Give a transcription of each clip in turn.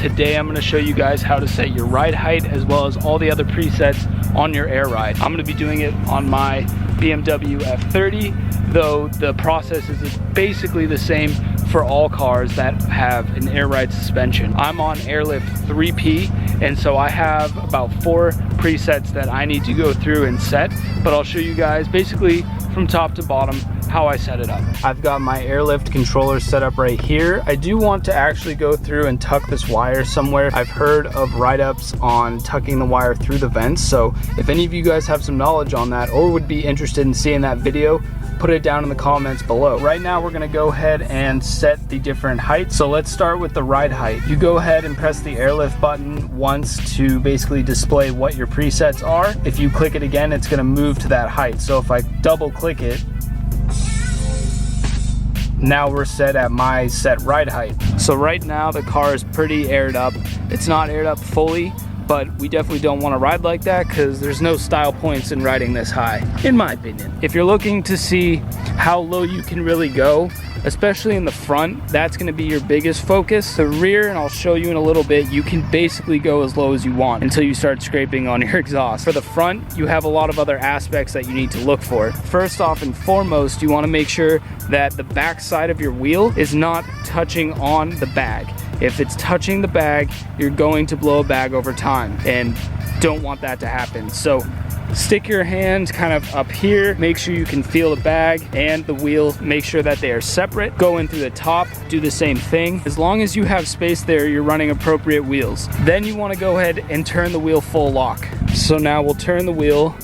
Today I'm going to show you guys how to set your ride height as well as all the other presets on your air ride. I'm going to be doing it on my BMW F30, though the process is basically the same for all cars that have an air ride suspension. I'm on Airlift 3P, and so I have about 4 presets that I need to go through and set, but I'll show you guys basically from top to bottom how I set it up. I've got my Airlift controller set up right here. I do want to actually go through and tuck this wire somewhere. I've heard of write-ups on tucking the wire through the vents, so if any of you guys have some knowledge on that or would be interested in seeing that video, put it down in the comments below. Right now we're gonna go ahead and set the different heights. So let's start with the ride height. You go ahead and press the Airlift button once to basically display what your presets are. If you click it again, it's gonna move to that height. So if I double click it, now we're set at my set ride height. So right now the car is pretty aired up. It's not aired up fully, but we definitely don't want to ride like that because there's no style points in riding this high, in my opinion. If you're looking to see how low you can really go, especially in the front, that's going to be your biggest focus. The rear, and I'll show you in a little bit, you can basically go as low as you want until you start scraping on your exhaust. For the front, you have a lot of other aspects that you need to look for. First off and foremost, you want to make sure that the back side of your wheel is not touching on the bag. If it's touching the bag, you're going to blow a bag over time and don't want that to happen. So stick your hand kind of up here, make sure you can feel the bag and the wheel, make sure that they are separate. Go in through the top, do the same thing. As long as you have space there, you're running appropriate wheels. Then you want to go ahead and turn the wheel full lock. So now we'll turn the wheel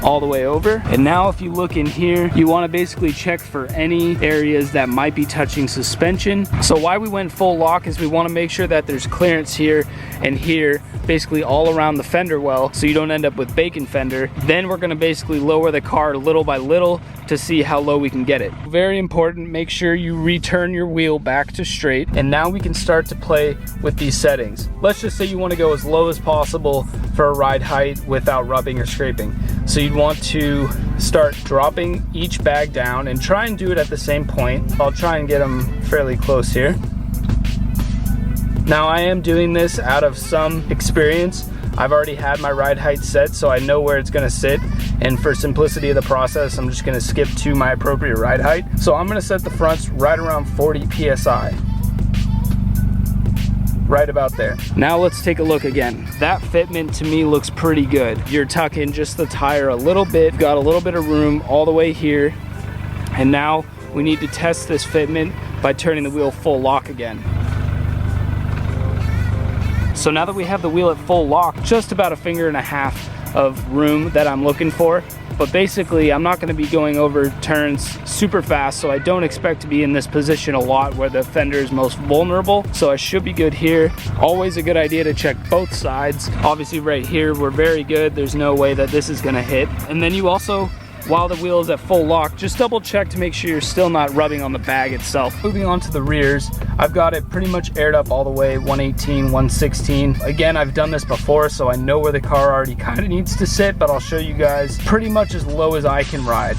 all the way over. And now if you look in here, you want to basically check for any areas that might be touching suspension. So why we went full lock is we want to make sure that there's clearance here and here, basically all around the fender well, so you don't end up with bacon fender. Then we're going to basically lower the car little by little to see how low we can get it. Very important, make sure you return your wheel back to straight. And now we can start to play with these settings. Let's just say you want to go as low as possible for a ride height without rubbing or scraping. So you'd want to start dropping each bag down and try and do it at the same point. I'll try and get them fairly close here. Now I am doing this out of some experience. I've already had my ride height set, so I know where it's gonna sit. And for simplicity of the process, I'm just gonna skip to my appropriate ride height. So I'm gonna set the fronts right around 40 PSI. Right about there. Now let's take a look again. That fitment to me looks pretty good. You're tucking just the tire a little bit, got a little bit of room all the way here. And now we need to test this fitment by turning the wheel full lock again. So now that we have the wheel at full lock, just about 1.5 fingers of room that I'm looking for. But basically, I'm not going to be going over turns super fast, so I don't expect to be in this position a lot where the fender is most vulnerable. So I should be good here. Always a good idea to check both sides. Obviously right here, we're very good. There's no way that this is going to hit. And then you also, while the wheel is at full lock, just double check to make sure you're still not rubbing on the bag itself. Moving on to the rears, I've got it pretty much aired up all the way, 118, 116. Again, I've done this before, so I know where the car already kind of needs to sit, but I'll show you guys pretty much as low as I can ride.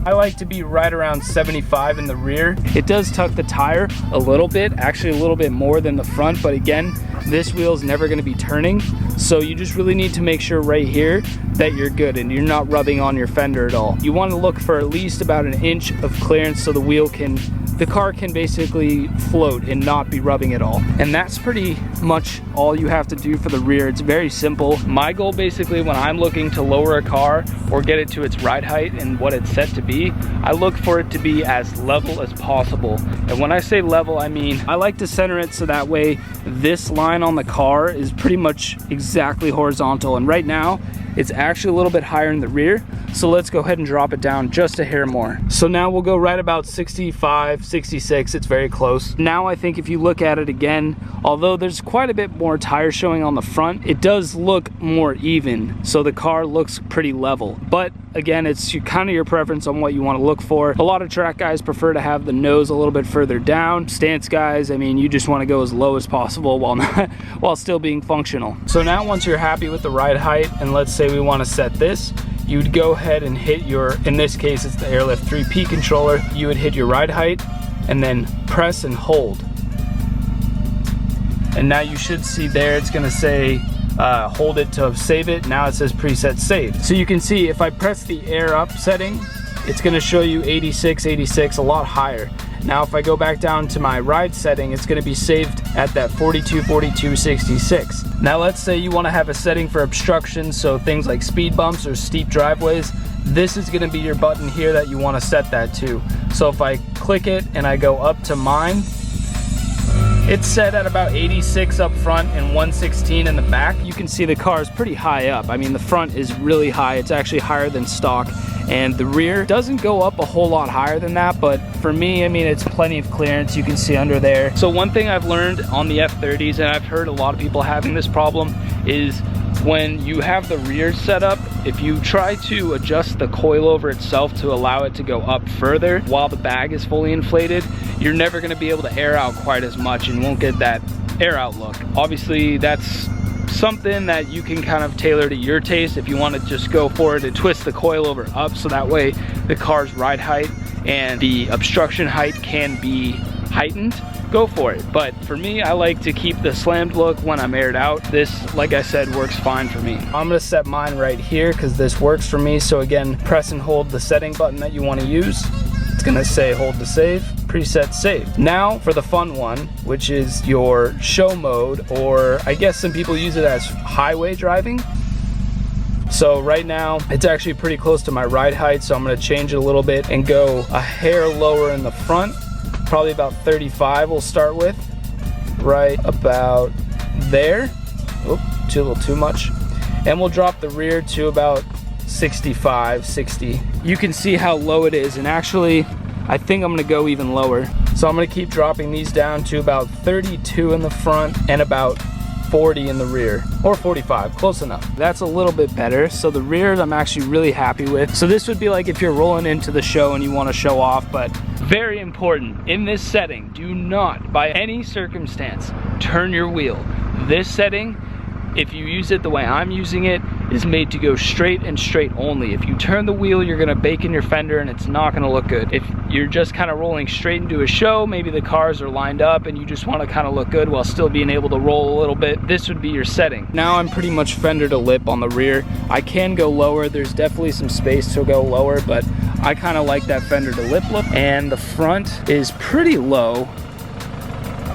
I like to be right around 75 in the rear. It does tuck the tire a little bit, actually a little bit more than the front, but again, this wheel is never going to be turning, so you just really need to make sure right here that you're good and you're not rubbing on your fender at all. You want to look for at least about 1 inch of clearance so the car can basically float and not be rubbing at all. And that's pretty much all you have to do for the rear. It's very simple. My goal basically when I'm looking to lower a car or get it to its ride height and what it's set to be, I look for it to be as level as possible. And when I say level, I mean I like to center it so that way this line on the car is pretty much exactly horizontal. And right now it's actually a little bit higher in the rear, so let's go ahead and drop it down just a hair more. So now we'll go right about 65, 66, it's very close. Now I think if you look at it again, although there's quite a bit more tire showing on the front, it does look more even, so the car looks pretty level. But again, it's kind of your preference on what you want to look for. A lot of track guys prefer to have the nose a little bit further down. Stance guys, I mean, you just want to go as low as possible while still being functional. So now once you're happy with the ride height, and let's say we want to set this, you'd go ahead and hit your, in this case it's the Airlift 3P controller, you would hit your ride height and then press and hold. and now you should see there it's gonna say hold it to save it. Now it says preset saved. So you can see if I press the air up setting, it's gonna show you 86, 86, a lot higher. Now if I go back down to my ride setting, it's gonna be saved at that 42, 42, 66. Now let's say you wanna have a setting for obstruction, so things like speed bumps or steep driveways. This is gonna be your button here that you wanna set that to. So if I click it and I go up to mine, it's set at about 86 up front and 116 in the back. You can see the car is pretty high up. I mean, the front is really high. It's actually higher than stock. And the rear doesn't go up a whole lot higher than that, but for me, I mean, it's plenty of clearance. You can see under there. So one thing I've learned on the F30s, and I've heard a lot of people having this problem, is when you have the rear set up, if you try to adjust the coilover itself to allow it to go up further while the bag is fully inflated, you're never gonna be able to air out quite as much and won't get that air out look. Obviously, that's something that you can kind of tailor to your taste. If you want to just go for it and twist the coilover up so that way the car's ride height and the obstruction height can be heightened, go for it. But for me, I like to keep the slammed look when I'm aired out. This, like I said, works fine for me. I'm gonna set mine right here because this works for me. So again, press and hold the setting button that you want to use. It's gonna say hold to save, preset saved. Now for the fun one, which is your show mode, or I guess some people use it as highway driving. So right now it's actually pretty close to my ride height, so I'm gonna change it a little bit and go a hair lower in the front, probably about 35 we'll start with, right about there. Oop, a little too much. And we'll drop the rear to about 65, 60. You can see how low it is, and actually I think I'm gonna go even lower. So I'm gonna keep dropping these down to about 32 in the front and about 40 in the rear, or 45, close enough. That's a little bit better. So the rears I'm actually really happy with. So this would be like if you're rolling into the show and you wanna show off, but very important, in this setting, do not, by any circumstance, turn your wheel. This setting, if you use it the way I'm using it, is made to go straight and straight only. If you turn the wheel, you're gonna bake in your fender and it's not gonna look good. If you're just kind of rolling straight into a show, maybe the cars are lined up and you just wanna kind of look good while still being able to roll a little bit, this would be your setting. Now I'm pretty much fender to lip on the rear. I can go lower, there's definitely some space to go lower, but I kind of like that fender to lip look. And the front is pretty low.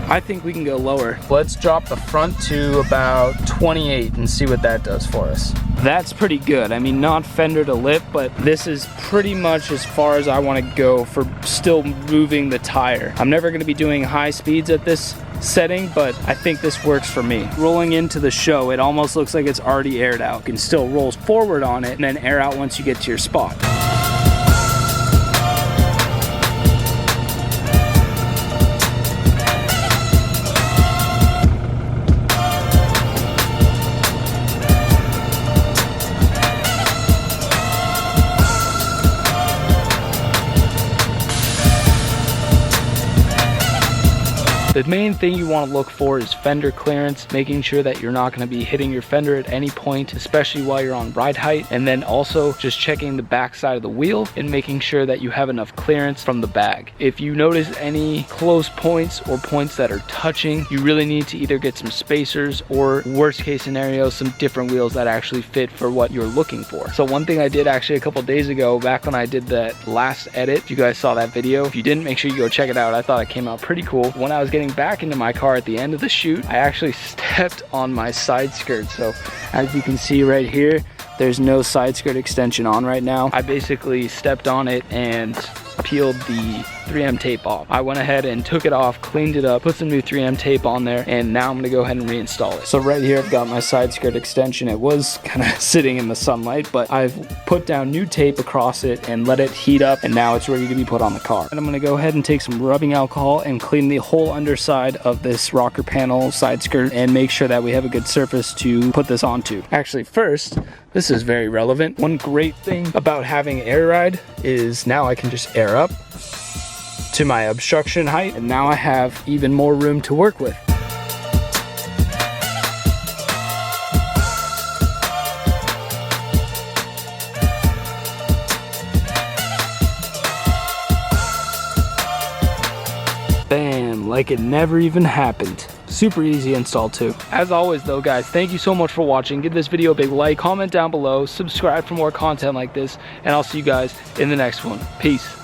I think we can go lower. Let's drop the front to about 28 and see what that does for us. That's pretty good. I mean, not fender to lip, but this is pretty much as far as I want to go for still moving the tire. I'm never going to be doing high speeds at this setting, but I think this works for me. Rolling into the show, it almost looks like it's already aired out. You can still roll forward on it and then air out once you get to your spot. The main thing you want to look for is fender clearance, making sure that you're not going to be hitting your fender at any point, especially while you're on ride height, and then also just checking the back side of the wheel and making sure that you have enough clearance from the bag. If you notice any close points or points that are touching, you really need to either get some spacers or, worst case scenario, some different wheels that actually fit for what you're looking for. So one thing I did actually a couple days ago, back when I did that last edit, if you guys saw that video, if you didn't, make sure you go check it out. I thought it came out pretty cool. When I was getting back into my car at the end of the shoot, I actually stepped on my side skirt. So as you can see right here, there's no side skirt extension on right now. I basically stepped on it and peeled the 3M tape off. I went ahead and took it off, cleaned it up, put some new 3M tape on there, and now I'm gonna go ahead and reinstall it. So right here I've got my side skirt extension. It was kind of sitting in the sunlight, but I've put down new tape across it and let it heat up, and now it's ready to be put on the car. And I'm gonna go ahead and take some rubbing alcohol and clean the whole underside of this rocker panel side skirt and make sure that we have a good surface to put this onto. Actually, first, this is very relevant. One great thing about having air ride is now I can just air up to my obstruction height, and now I have even more room to work with. Bam, like it never even happened. Super easy install too. As always though guys, thank you so much for watching. Give this video a big like, comment down below, subscribe for more content like this, and I'll see you guys in the next one. Peace.